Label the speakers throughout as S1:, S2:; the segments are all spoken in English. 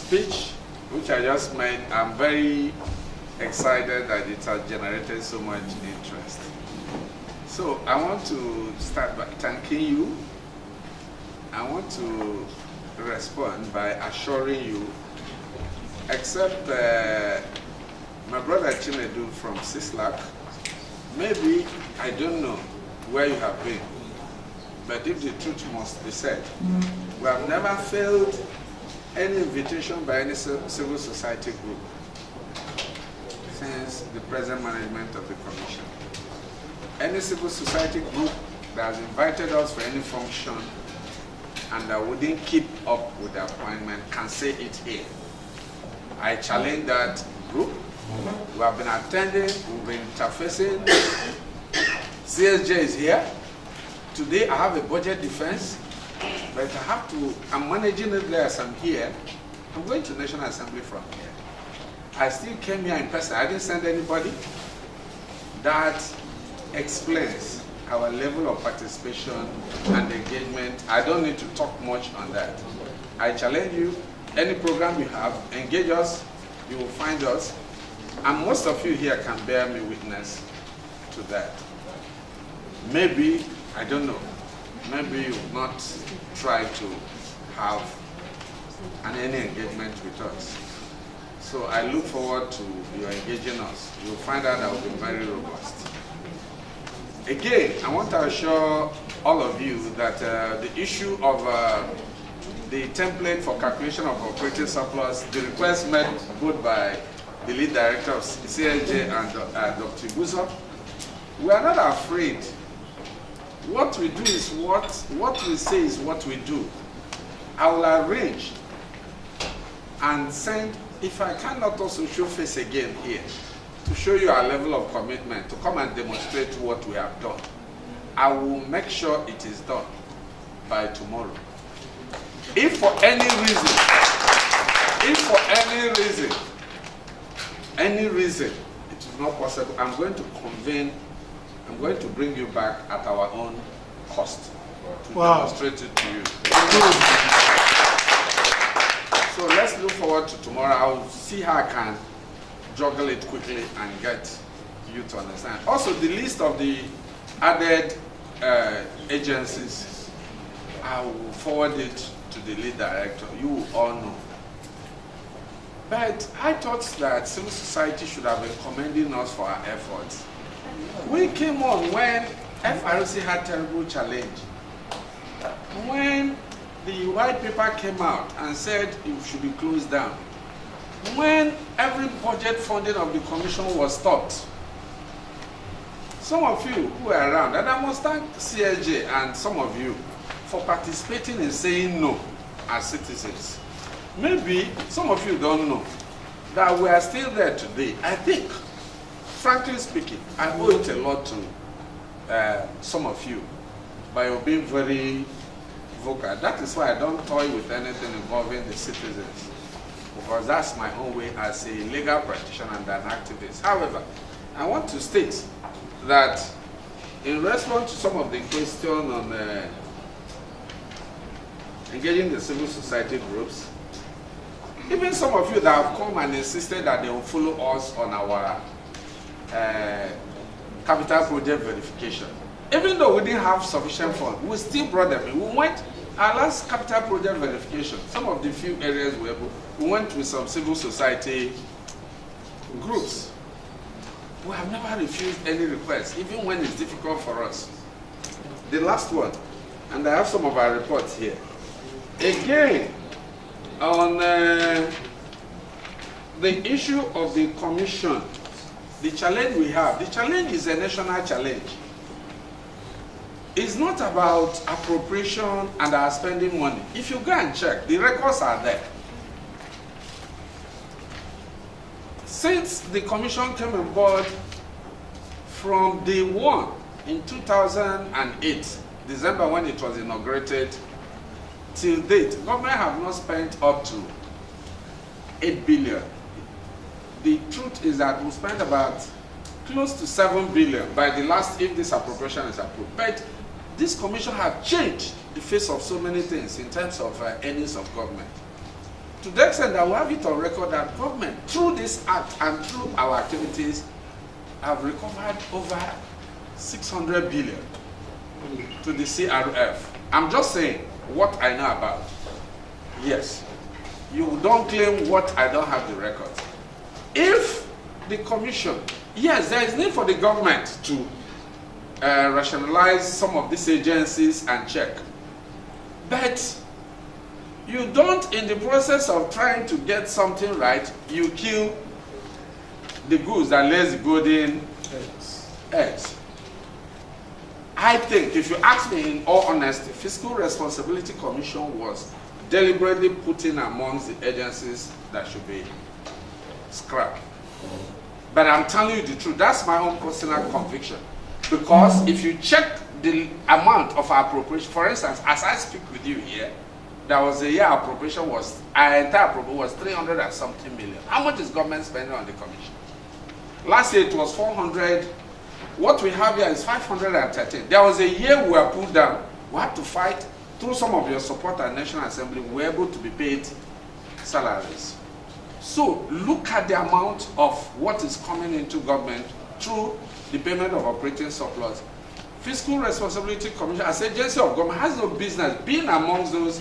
S1: speech which I just made, I'm very excited that it has generated so much interest. So I want to start by thanking you. I want to respond by assuring you, except my brother Chinedu from Sislak, maybe, I don't know where you have been, but if the truth must be said, we have never failed any invitation by any civil society group since the present management of the commission. Any civil society group that has invited us for any function and that wouldn't keep up with the appointment can say it here. I challenge that group. We have been attending, we've been interfacing. CSJ is here. Today I have a budget defense, but I'm managing it there as I'm here. I'm going to National Assembly from here. I still came here in person. I didn't send anybody. That explains our level of participation and engagement. I don't need to talk much on that. I challenge you, any program you have, engage us, you will find us, and most of you here can bear me witness to that. Maybe, I don't know, maybe you will not try to have any engagement with us. So I look forward to your engaging us. You'll find out that will be very robust. Again, I want to assure all of you that the issue of the template for calculation of operating surplus, the request made both by the lead director of CSJ and Dr. Abuja, we are not afraid. What we do is what we say is what we do. I will arrange and send, if I cannot also show face again here, to show you our level of commitment, to come and demonstrate what we have done. I will make sure it is done by tomorrow. If for any reason, it is not possible, I'm going to convene, I'm going to bring you back at our own cost to demonstrate it to you. So let's look forward to tomorrow. I'll see how I can juggle it quickly and get you to understand. Also, the list of the added agencies, I will forward it to the lead director. You will all know. But I thought that civil society should have been commending us for our efforts. We came on when FRC had terrible challenge. When the white paper came out and said it should be closed down. When every budget funding of the commission was stopped. Some of you who were around, and I must thank CSJ and some of you for participating in saying no as citizens. Maybe some of you don't know that we are still there today. I think, frankly speaking, I owe it a lot to some of you by being very vocal. That is why I don't toy with anything involving the citizens, because that's my own way as a legal practitioner and an activist. However, I want to state that in response to some of the question on engaging the civil society groups, even some of you that have come and insisted that they will follow us on our capital project verification. Even though we didn't have sufficient funds, we still brought them in. We went, our last capital project verification, some of the few areas we went with some civil society groups. We have never refused any request, even when it's difficult for us. The last one, and I have some of our reports here. Again, on the issue of the commission, the challenge we have, the challenge is a national challenge. It's not about appropriation and our spending money. If you go and check, the records are there. Since the commission came on board from day one in 2008, December when it was inaugurated, till date, government have not spent up to 8 billion. The truth is that we spent about close to 7 billion by the last, if this appropriation is approved. But this commission has changed the face of so many things in terms of earnings of government. to the extent that we have it on record that government, through this act and through our activities, have recovered over 600 billion to the CRF. I'm just saying what I know about. Yes, you don't claim what I don't have the record. If the commission, yes, there is need for the government to rationalize some of these agencies and check. But you don't, in the process of trying to get something right, you kill the goose that lays the golden eggs. I think, if you ask me in all honesty, Fiscal Responsibility Commission was deliberately put in amongst the agencies that should be scrapped. But I'm telling you the truth, that's my own personal conviction. Because if you check the amount of our appropriation, for instance, as I speak with you here, there was a year our appropriation was, our entire appropriation was 300 and something million. How much is government spending on the commission? Last year it was 400. What we have here is 513. There was a year we were pulled down. We had to fight. Through some of your support at National Assembly, we were able to be paid salaries. So look at the amount of what is coming into government through the payment of operating surplus. Fiscal Responsibility Commission, as agency of government, has no business being amongst those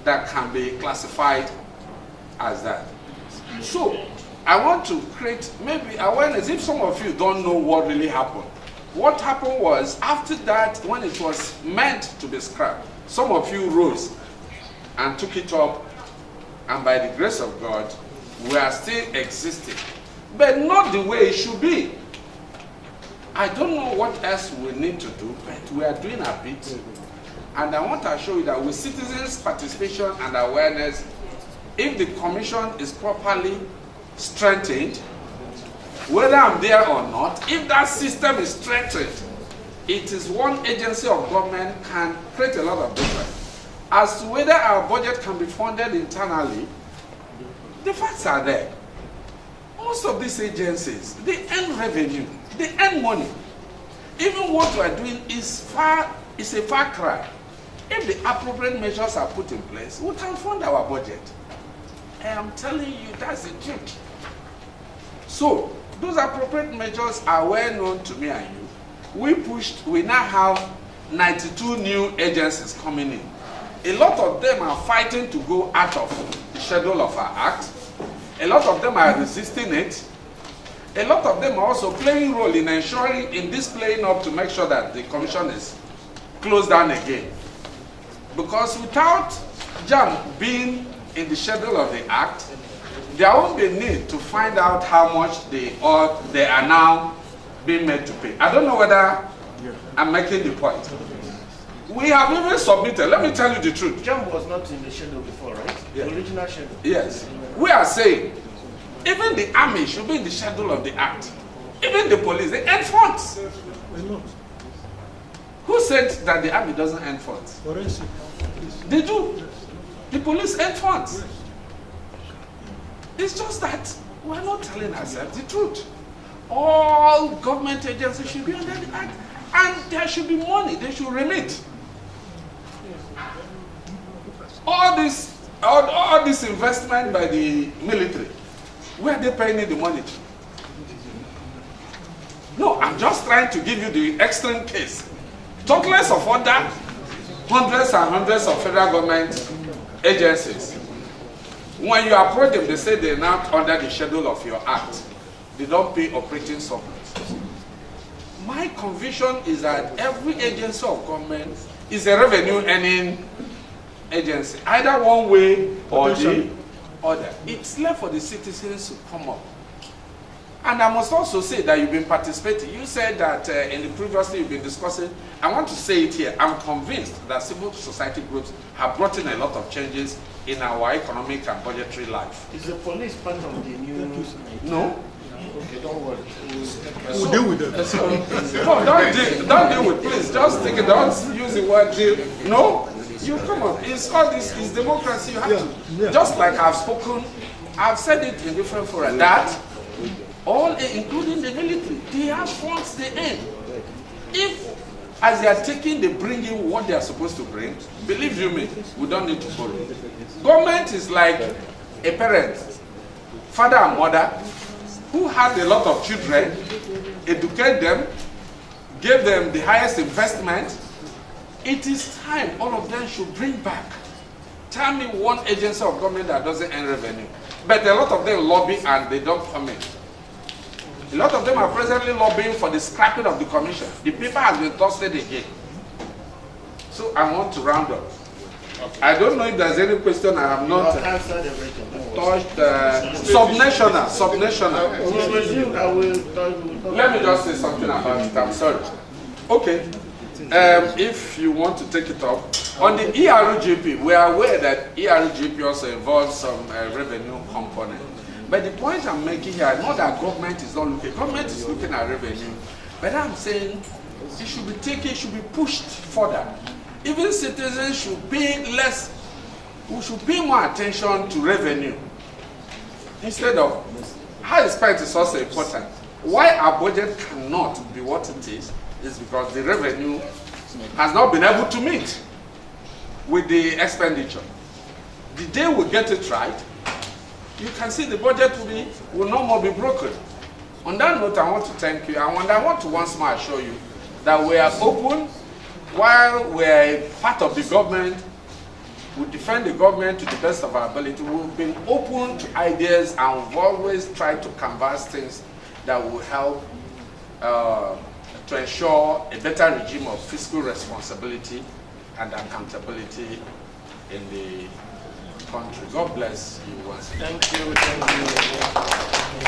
S1: that can be classified as that. So I want to create maybe awareness. If some of you don't know what really happened, what happened was, after that, when it was meant to be scrapped, some of you rose and took it up, and by the grace of God, we are still existing, but not the way it should be. I don't know what else we need to do, but we are doing a bit. And I want to assure you that with citizens' participation and awareness, if the commission is properly strengthened, whether I'm there or not, if that system is strengthened, it is one agency of government can create a lot of difference. As to whether our budget can be funded internally, the facts are there. Most of these agencies, they earn revenue, they earn money. Even what we are doing is a far cry. If the appropriate measures are put in place, we can fund our budget. I am telling you, that's the truth. So, those appropriate measures are well known to me and you. We now have 92 new agencies coming in. A lot of them are fighting to go out of the schedule of our act. A lot of them are resisting it. A lot of them are also playing a role in ensuring, in this playing up, to make sure that the commission is closed down again. Because without JAM being in the schedule of the act, there won't be need to find out how much they are now being made to pay. I don't know whether I'm making the point. We have even submitted, let me tell you the truth.
S2: JAM was not in the schedule before, right?
S1: Yeah.
S2: The original schedule.
S1: Yes. We are saying, even the army should be in the schedule of the act. Even the police, they earn funds. Who said that the army doesn't earn funds? They do. The police earn funds. It's just that we're not telling ourselves the truth. All government agencies should be under the act, and there should be money. They should remit. All this investment by the military, where are they paying the money to? No, I'm just trying to give you the extreme case. Talk less of other hundreds and hundreds of federal government agencies. When you approach them, they say they're not under the schedule of your act. They don't pay operating surplus. My conviction is that every agency of government is a revenue earning agency, either one way or the other. It's left for the citizens to come up. And I must also say that you've been participating. You said that in the previously you've been discussing. I want to say it here. I'm convinced that civil society groups have brought in a lot of changes in our economic and budgetary life.
S2: Is the police part of the new?
S1: No.
S2: Okay, don't worry.
S3: We'll deal with them.
S1: No, don't deal with, please. Just take it. Don't use the word deal. No. You come on. It's all this. It's democracy. You have to. Just like I've spoken, I've said it in different fora that all, including the military, they have funds they earn. If, as they are taking, they bring in what they are supposed to bring, believe you me, we don't need to borrow. Government is like a parent, father and mother, who had a lot of children, educate them, gave them the highest investment, it is time all of them should bring back. Tell me one agency of government that doesn't earn revenue. But a lot of them lobby and they don't come in. A lot of them are presently lobbying for the scrapping of the commission. The paper has been toasted again. So I want to round up. Okay. I don't know if there's any question I have not touched. Subnational. Let me just say something about it. I'm sorry. Okay. If you want to take it up, on the ERGP, we are aware that ERGP also involves some revenue component. But the point I'm making here, not that government is not looking. Government is looking at revenue, but I'm saying it should be taken, it should be pushed further. Even citizens should pay less. We should pay more attention to revenue instead of how it's spent is also important. Why our budget cannot be what it is because the revenue has not been able to meet with the expenditure. The day we get it right, you can see the budget will no more be broken. On that note, I want to thank you, and I want to once more assure you that we are open. While we are part of the government, we defend the government to the best of our ability. We've been open to ideas and we've always tried to canvass things that will help to ensure a better regime of fiscal responsibility and accountability in the country. God bless you once again.
S2: Thank you.